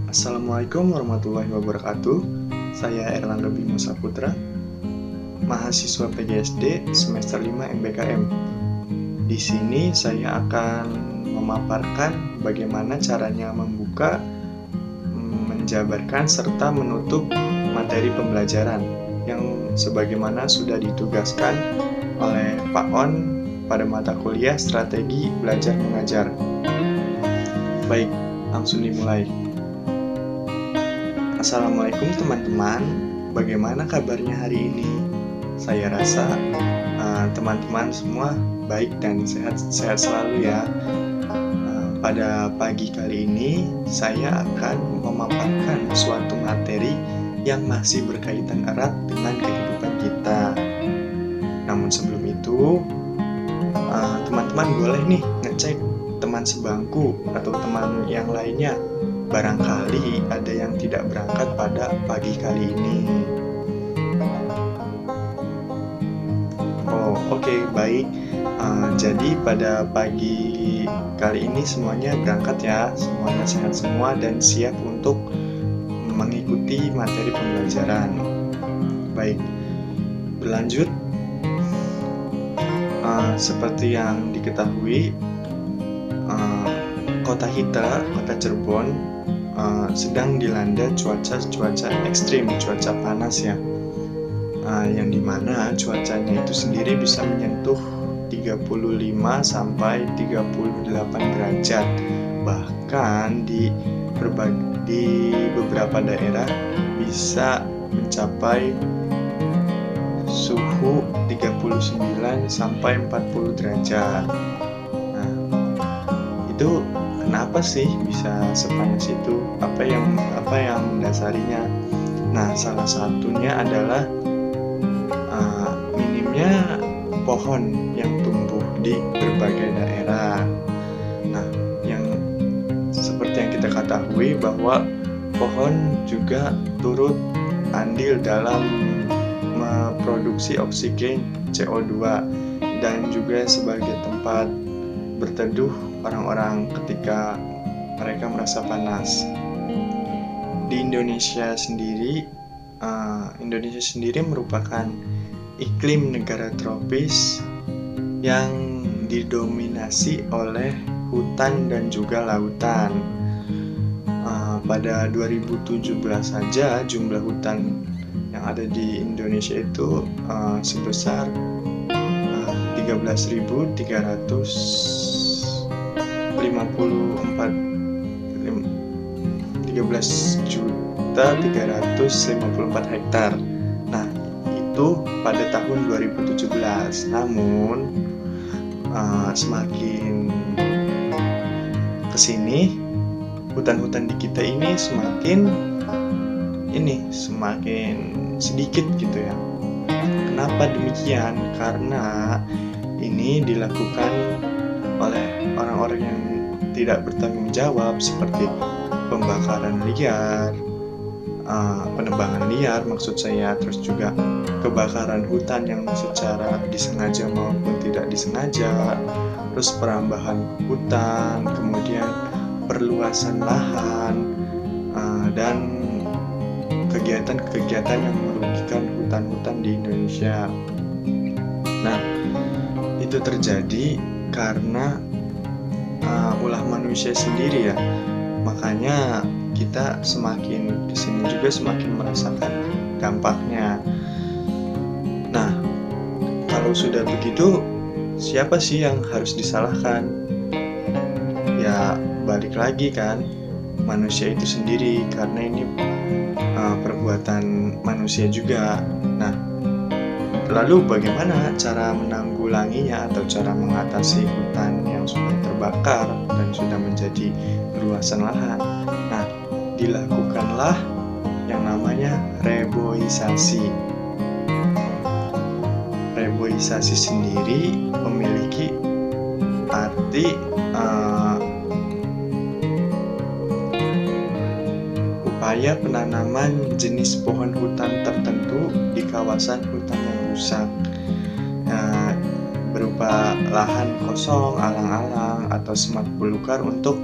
Assalamualaikum warahmatullahi wabarakatuh. Saya Erlangga Bimo Saputra, mahasiswa PGSD semester 5 MBKM. Di sini saya akan memaparkan bagaimana caranya membuka, menjabarkan serta menutup materi pembelajaran yang sebagaimana sudah ditugaskan oleh Pak On pada mata kuliah Strategi Belajar Mengajar. Baik, langsung dimulai. Assalamualaikum teman-teman, bagaimana kabarnya hari ini? Saya rasa teman-teman semua baik dan sehat selalu ya. Pada pagi kali ini saya akan memaparkan suatu materi yang masih berkaitan erat dengan kehidupan kita. Namun sebelum itu, teman-teman boleh nih ngecek teman sebangku atau teman yang lainnya. Barangkali ada yang tidak berangkat pada pagi kali ini. Oke, baik. Jadi pada pagi kali ini semuanya berangkat ya, semuanya sehat semua dan siap untuk mengikuti materi pembelajaran. Baik, berlanjut. Seperti yang diketahui, kota Cirebon sedang dilanda cuaca ekstrim, cuaca panas ya, yang dimana cuacanya itu sendiri bisa menyentuh 35 sampai 38 derajat, bahkan di beberapa daerah bisa mencapai suhu 39 sampai 40 derajat. Nah, itu kenapa sih bisa sepanas itu? Apa yang mendasarinya? Nah, salah satunya adalah minimnya pohon yang tumbuh di berbagai daerah. Nah, yang seperti yang kita ketahui bahwa pohon juga turut andil dalam memproduksi oksigen CO2 dan juga sebagai tempat berteduh orang-orang ketika mereka merasa panas. Di Indonesia sendiri merupakan iklim negara tropis yang didominasi oleh hutan dan juga lautan. Pada 2017 saja jumlah hutan yang ada di Indonesia itu sebesar 13.354 hektar. Nah, itu pada tahun 2017. Namun semakin kesini hutan-hutan di kita ini semakin sedikit gitu ya. Kenapa demikian? Karena ini dilakukan oleh orang-orang yang tidak bertanggung jawab, seperti pembakaran liar, penebangan liar maksud saya, terus juga kebakaran hutan yang secara disengaja maupun tidak disengaja, terus perambahan hutan, kemudian perluasan lahan, dan kegiatan-kegiatan yang merugikan hutan-hutan di Indonesia. Nah, itu terjadi karena ulah manusia sendiri ya. Makanya kita semakin kesini juga semakin merasakan dampaknya. Nah, kalau sudah begitu, siapa sih yang harus disalahkan? Ya, balik lagi kan, manusia itu sendiri, karena ini perbuatan manusia juga. Nah, lalu bagaimana cara menanggulanginya atau cara mengatasi hutan yang sudah terbakar dan sudah menjadi luasan lahan? Nah, dilakukanlah yang namanya reboisasi. Reboisasi sendiri memiliki arti upaya penanaman jenis pohon hutan tertentu di kawasan hutan yang rusak, berupa lahan kosong, alang-alang, atau semak belukar untuk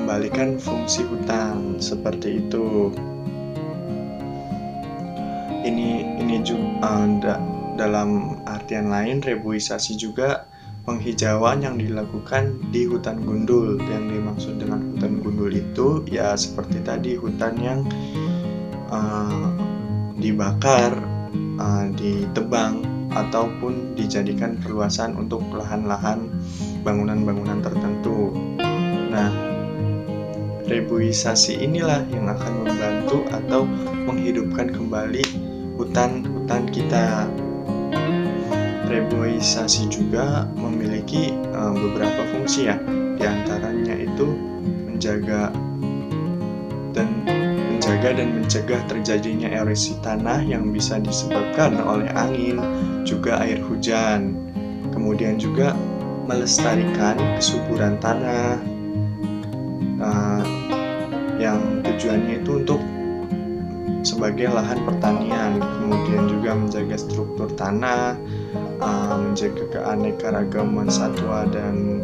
mengembalikan fungsi hutan, seperti itu. Ini juga dalam artian lain, reboisasi juga penghijauan yang dilakukan di hutan gundul. Yang dimaksud dengan hutan gundul itu ya seperti tadi, hutan yang dibakar, ditebang, ataupun dijadikan perluasan untuk lahan-lahan bangunan-bangunan tertentu. Nah, reboisasi inilah yang akan membantu atau menghidupkan kembali hutan-hutan kita. Reboisasi juga memiliki beberapa fungsi ya. Di antaranya itu menjaga dan mencegah terjadinya erosi tanah yang bisa disebabkan oleh angin, juga air hujan. Kemudian juga melestarikan kesuburan tanah, yang tujuannya itu untuk sebagai lahan pertanian. Kemudian juga menjaga struktur tanah, menjaga keanekaragaman satwa dan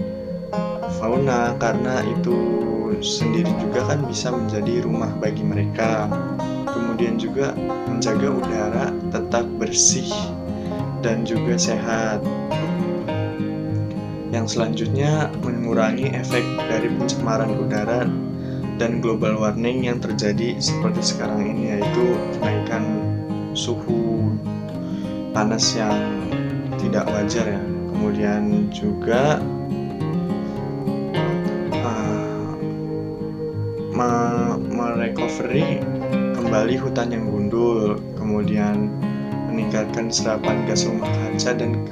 fauna, karena itu sendiri juga kan bisa menjadi rumah bagi mereka. Kemudian juga menjaga udara tetap bersih dan juga sehat. Yang selanjutnya mengurangi efek dari pencemaran udara dan global warming yang terjadi seperti sekarang ini, yaitu kenaikan suhu panas yang tidak wajar ya. Kemudian juga merecovery kembali hutan yang gundul, kemudian meningkatkan serapan gas rumah kaca dan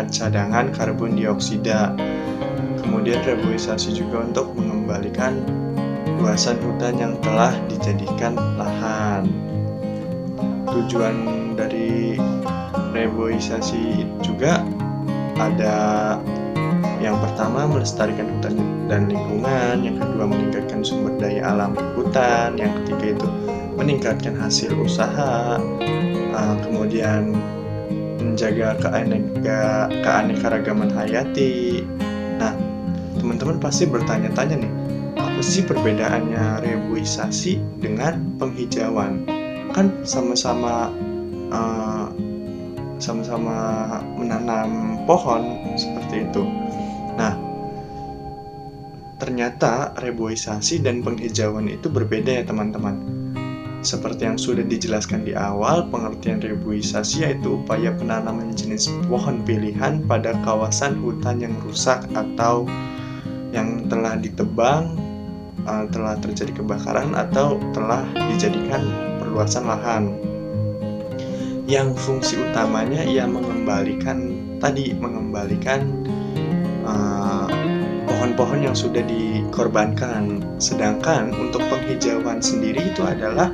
cadangan karbon dioksida. Kemudian reboisasi juga untuk mengembalikan luasan hutan yang telah dijadikan lahan. Tujuan dari reboisasi juga ada yang pertama melestarikan hutan dan lingkungan, yang kedua meningkatkan sumber daya alam hutan, yang ketiga itu meningkatkan hasil usaha, kemudian menjaga keanekaragaman hayati. Nah, teman-teman pasti bertanya-tanya nih, apa sih perbedaannya reboisasi dengan penghijauan? Kan sama-sama menanam pohon seperti itu. Nah, ternyata reboisasi dan penghijauan itu berbeda ya teman-teman. Seperti yang sudah dijelaskan di awal, pengertian reboisasi yaitu upaya penanaman jenis pohon pilihan pada kawasan hutan yang rusak atau yang telah ditebang, telah terjadi kebakaran, atau telah dijadikan perluasan lahan. Yang fungsi utamanya ia mengembalikan pohon-pohon yang sudah dikorbankan. Sedangkan untuk penghijauan sendiri itu adalah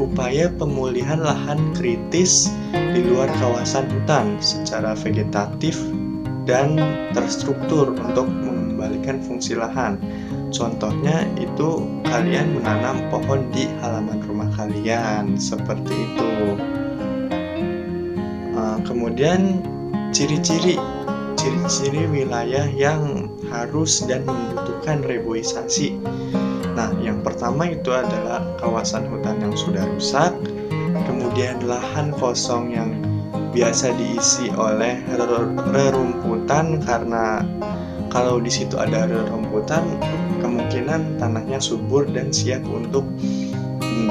upaya pemulihan lahan kritis di luar kawasan hutan secara vegetatif dan terstruktur untuk mengembalikan fungsi lahan. Contohnya itu kalian menanam pohon di halaman rumah kalian, seperti itu. Kemudian ciri-ciri wilayah yang harus dan membutuhkan reboisasi. Nah, yang pertama itu adalah kawasan hutan yang sudah rusak, kemudian lahan kosong yang biasa diisi oleh rerumputan, karena kalau di situ ada rerumputan, kemungkinan tanahnya subur dan siap untuk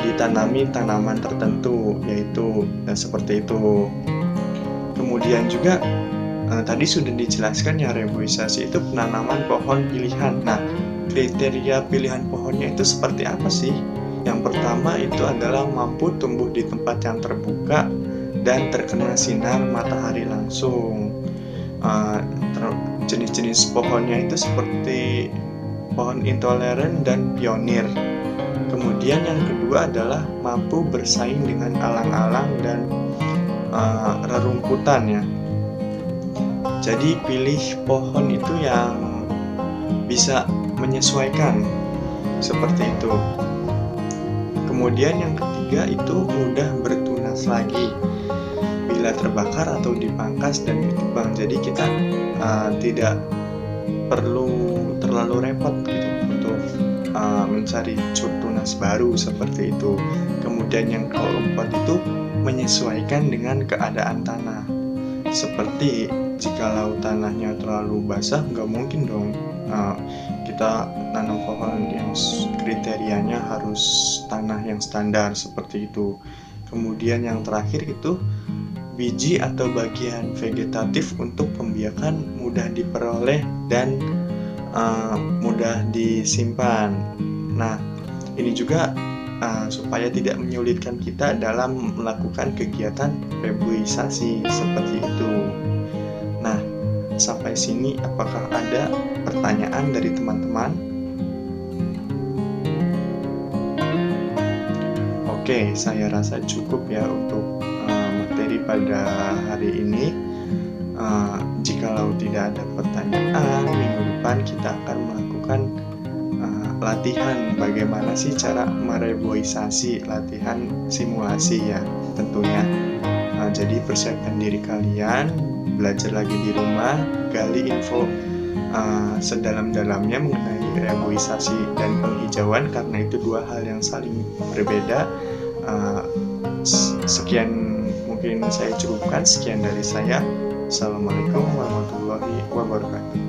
ditanami tanaman tertentu, yaitu seperti itu. Kemudian juga tadi sudah dijelaskan ya, reboisasi itu penanaman pohon pilihan. Nah, kriteria pilihan pohonnya itu seperti apa sih? Yang pertama itu adalah mampu tumbuh di tempat yang terbuka dan terkena sinar matahari langsung. Jenis-jenis pohonnya itu seperti pohon intoleran dan pionir. Kemudian yang kedua adalah mampu bersaing dengan alang-alang dan rerumputan ya. Jadi pilih pohon itu yang bisa menyesuaikan, seperti itu. Kemudian yang ketiga itu mudah bertunas lagi bila terbakar atau dipangkas dan ditebang. Jadi kita tidak perlu terlalu repot gitu untuk mencari cur tunas baru seperti itu. Kemudian yang keempat itu menyesuaikan dengan keadaan tanah. Seperti jikalau tanahnya terlalu basah, nggak mungkin dong kita tanam pohon yang kriterianya harus tanah yang standar seperti itu. Kemudian yang terakhir itu biji atau bagian vegetatif untuk pembiakan mudah diperoleh dan mudah disimpan. Nah, ini juga supaya tidak menyulitkan kita dalam melakukan kegiatan reboisasi seperti itu. Nah, sampai sini apakah ada pertanyaan dari teman-teman? Oke, saya rasa cukup ya untuk materi pada hari ini. Jikalau tidak ada pertanyaan, minggu depan kita akan melakukan latihan bagaimana sih cara mereboisasi, latihan simulasi ya tentunya. Jadi persiapkan diri kalian, belajar lagi di rumah, gali info sedalam-dalamnya mengenai reboisasi dan penghijauan karena itu dua hal yang saling berbeda. Sekian mungkin saya cukupkan, sekian dari saya. Assalamualaikum warahmatullahi wabarakatuh.